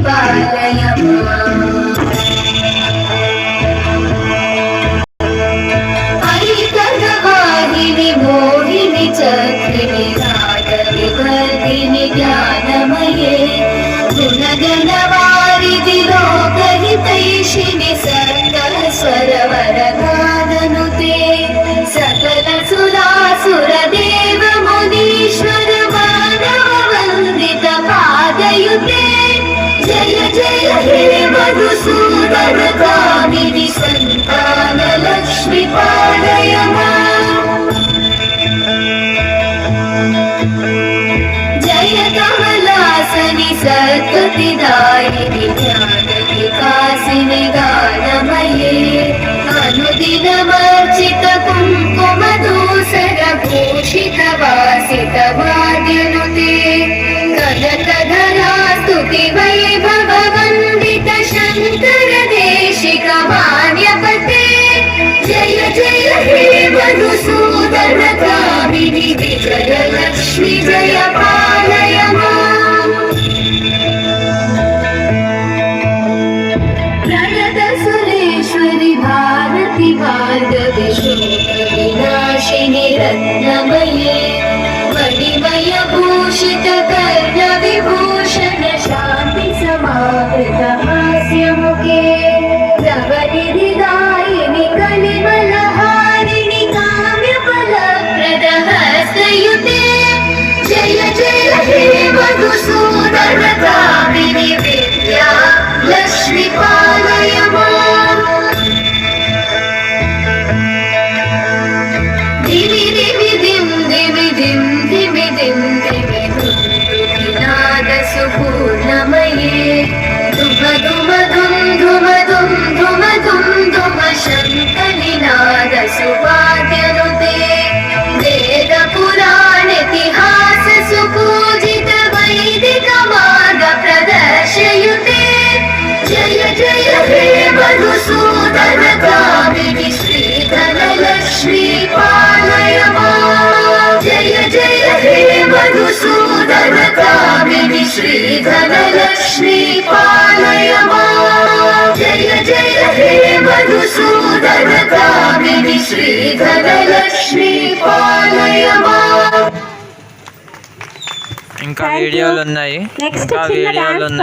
पालय ऐकदवाहिनि मोहिनि चक्रिणि नादविवर्धिनि ज्ञानमये गुणगणवारिधि लोकहितैषिणि सर्गस्वरवरगाननुते सकल सुरासुरदेव मुनीश्वर मानववन्दित पादयुते जय जय हे मधुसूदन कामिनि सन्तान लक्ष्मी पालय माम् जय कमलासनि सद्गतिदायिनि ज्ञानविकासिनि गानमये अनुदिनमर्चित कुङ्कुमधूसर भूषित वासित वाद्यनुते कनकधरा स्तुति वैभव वन्दित शङ्कर देशिक मान्यपते जय जय हे मधुसूदन कामिनि विजय लक्ष्मी जय पालय माम् प्रणत सुरेश्वरि भारति भार्गवि शोकविनाशिनि रत्नमये मणिमय भूषित कर्ण विभूषण शान्ति समावृत हास्यमुखे नवनिधिदायिनि कलिमलहारिणि काम्यफलप्रद हस्तयुते जय जय हे मधुसूदन कामिनि विद्या लक्ष्मी पालय माम् दिवि दिवि दिं दिवि दिं दिवि दिं दिवि नाद सुपूर्णमये धुम धुम धुम धुम धुम धुम धुम धुम शङ्खनिनाद सुवाद्यनुते वेद पुराण इतिहास सुपूजित वैदिक मार्ग प्रदर्शयुते जय जय हे मधुसूदन कामिनि श्रीधर लक्ष्मी पालय माम् जय जय हे मधुसूदन कामिनि श्रीधर लक्ष्मी पालय माम् जय जय हे मधुसूदन कामिनि श्रीधर लक्ष्मी पालय माम् ఇంకా వీడియోలు ఉన్నాయి. నెక్స్ట్ చిన్న డాన్స్